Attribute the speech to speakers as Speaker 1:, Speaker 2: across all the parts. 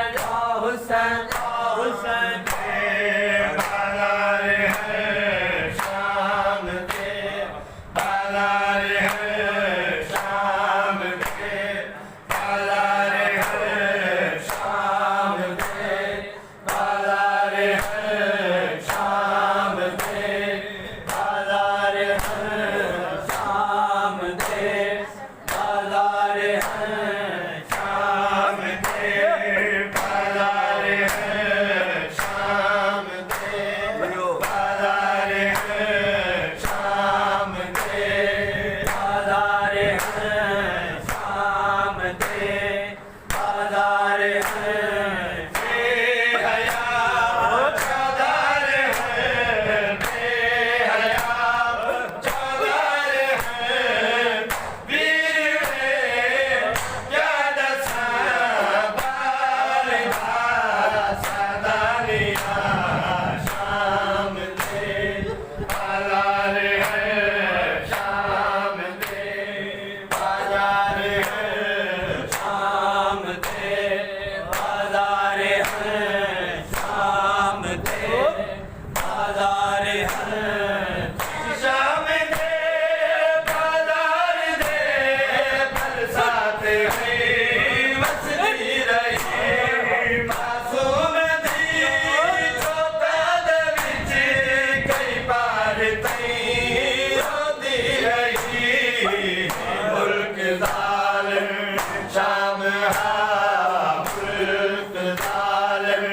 Speaker 1: حسین حسین
Speaker 2: بازار ہے شام کے بازار ہے شام کے بازار ہے شام کے بازار ہے شام کے بازار ہے
Speaker 1: شام دے بازار ہے
Speaker 2: شام کے بازار ہے شام کے بازار ہے شام کے
Speaker 1: بازار ہے شام دے بازار ہے
Speaker 2: بے حیا چادر ہے بے حیا چادر ہے ویر یاد بار سادانیہ شام دے بازار ہے شام دے بازار ہے
Speaker 1: شام دے بازار ہے شام دے بازار ہے
Speaker 2: شام دے بازار دے برسات ہوئی وسدی رہی معصوم دی چوکاد وچ کئی بار تئی روندی رہی ملک ظالم شام ہا ملک ظالم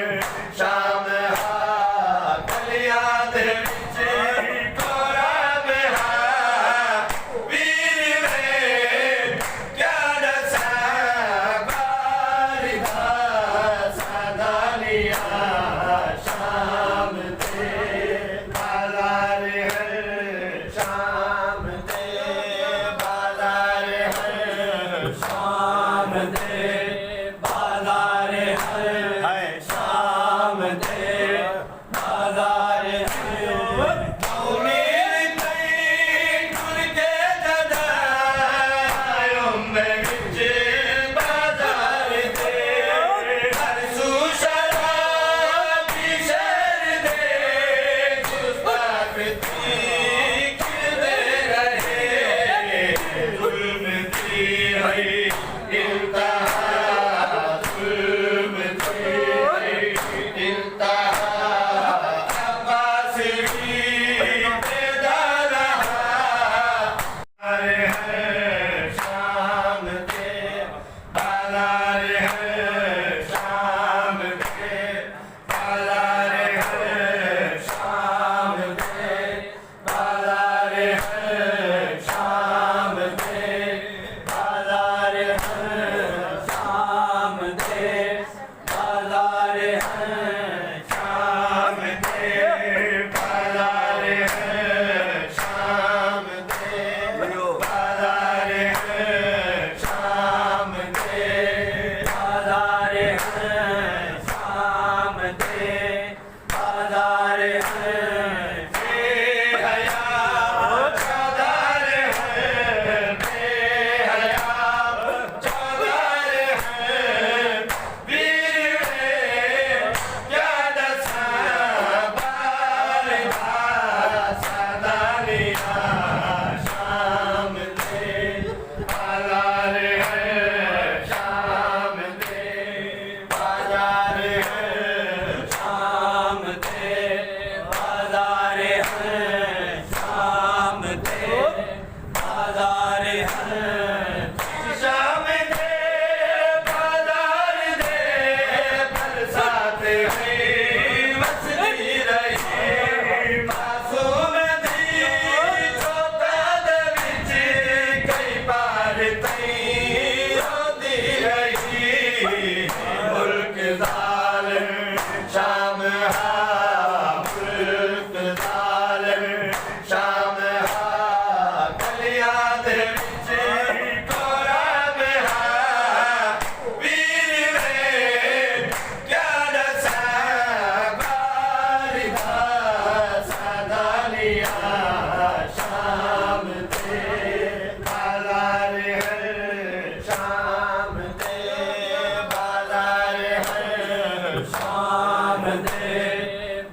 Speaker 1: شام دے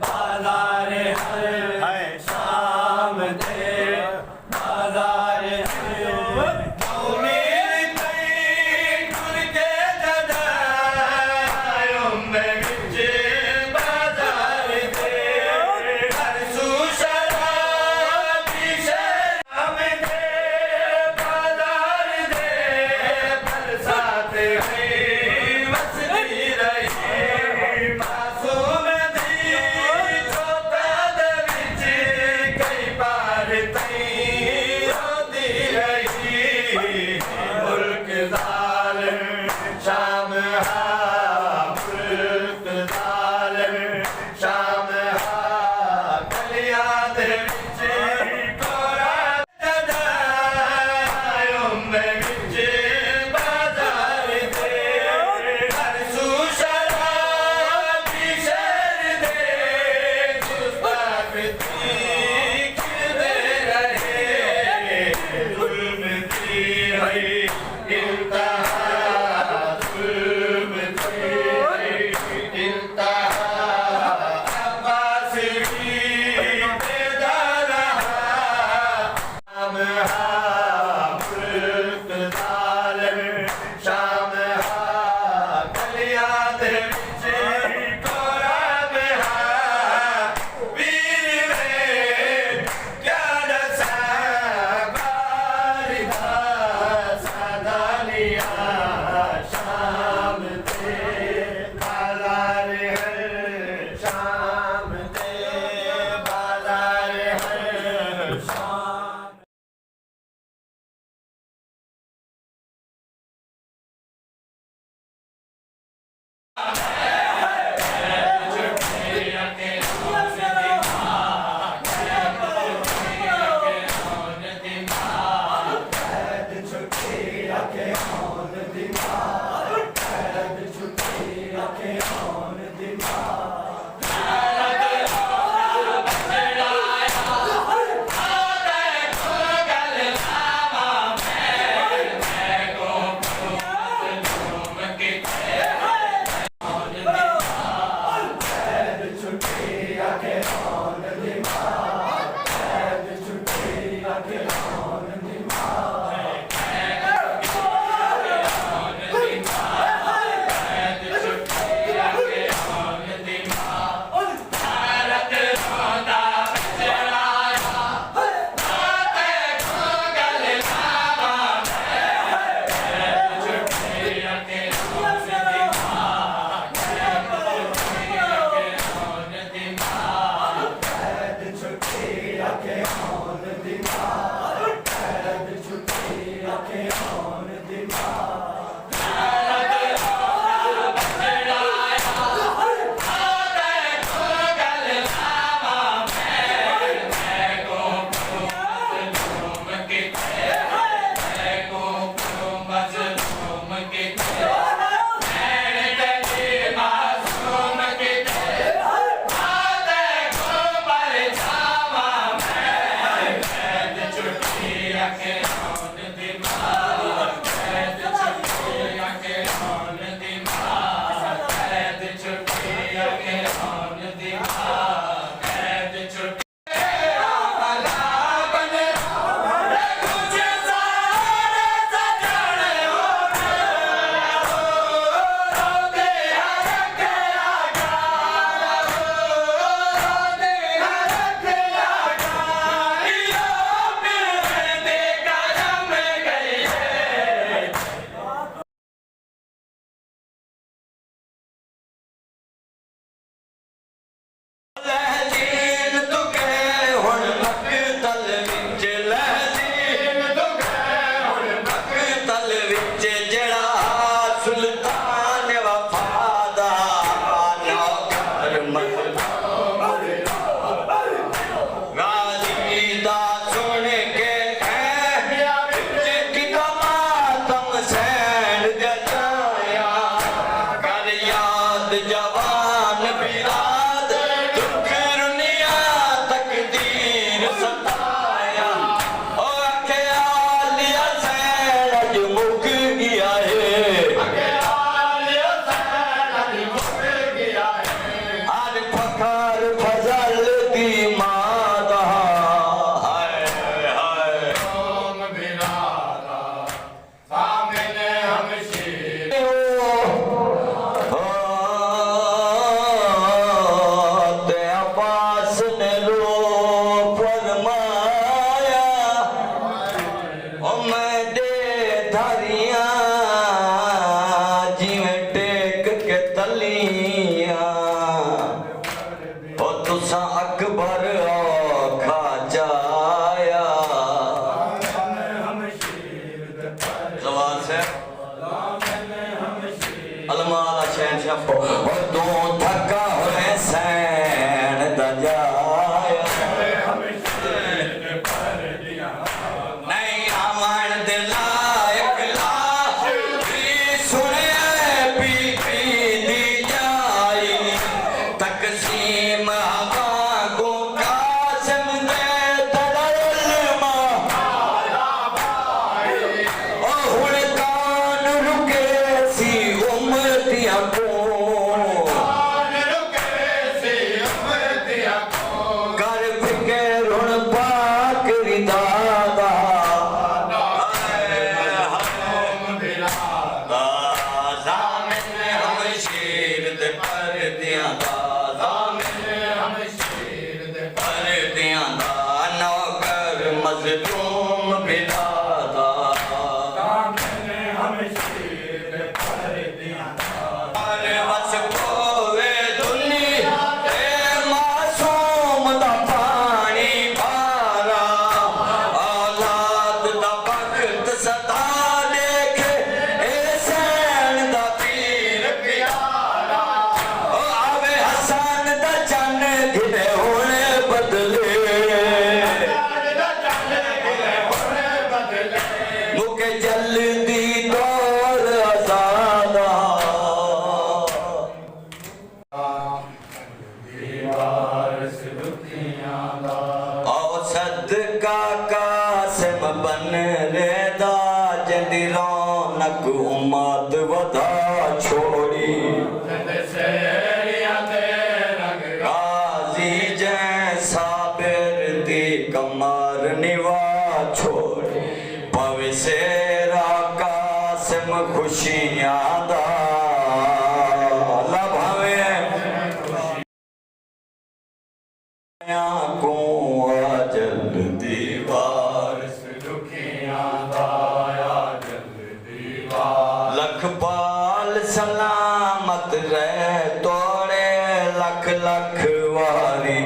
Speaker 1: بازار ہے شام دے بازار ہے
Speaker 2: امید کئی ٹر کے جدائیوں میں وچ بازار دے ہر سو شرابی شام دے بازار دے برسات ہے وسدی رہی معصوم دی چوتا دے وچ کئی بار تئی روندی رہی ملک ظالم شام ہا ملک ظالم شام ہا گلیاں دے وچ کورا جدائیوں میں وچ بازار دے ہر سو شرابی شہر دے گستاخ دی کھلدے رہے ظلم دی ہے انتہا ظلم دی ہے انتہا عباس بھی بیدار رہا شام ہا ملک ظالم شام ہا گلیاں دے وچ کورا بہا ویر میں کیا دساں باردہ سادانیاں شام دے بازار ہے شام دے بازار ہے
Speaker 1: شام
Speaker 3: वलियां ओ तुसा अकबर औखा जाया जवान से अलमाला शहनशाह और तू थका होए सैन दा जाया नहीं आवन दे लायक लाश भी सुने बीबी दी जाई तकसीम हवा को कासिम दे तड़लमा ओ हुण कान रुके सी उम्मतियां को कर फिकर हुण पाक रिदादा मज़लूम बिलादा बस पोवे दुनिया ते मासूम दा पानी भारा औलाद दा वक्त सदा देखे ए सैन दा पीर प्यारा ओ आवे हसन दा चन घिरे होने बदले मुके जल्दी दौर आजादा ओ सदका कासिम बन रेदा जंदी रौनक उम्मत वधा छोड़ी गाजी जै साबिर दी कमर निवा छोड़ी पवे सेरा कासिम खुशियां दा लभावे को अजल दीवार लखपाल सलामत रह तोड़े लख लख वारी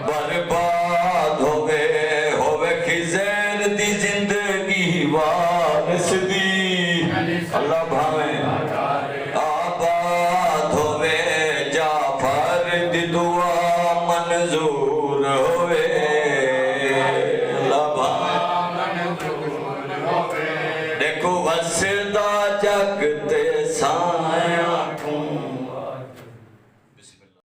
Speaker 3: बर्बाद होवे खिज़ैर दी जिंदगी वारिस दी अल्लाह भावे आबाद होवे जाफर दी दुआ मंजूर होवे अल्लाह भावे देखो वसदा जग ते साए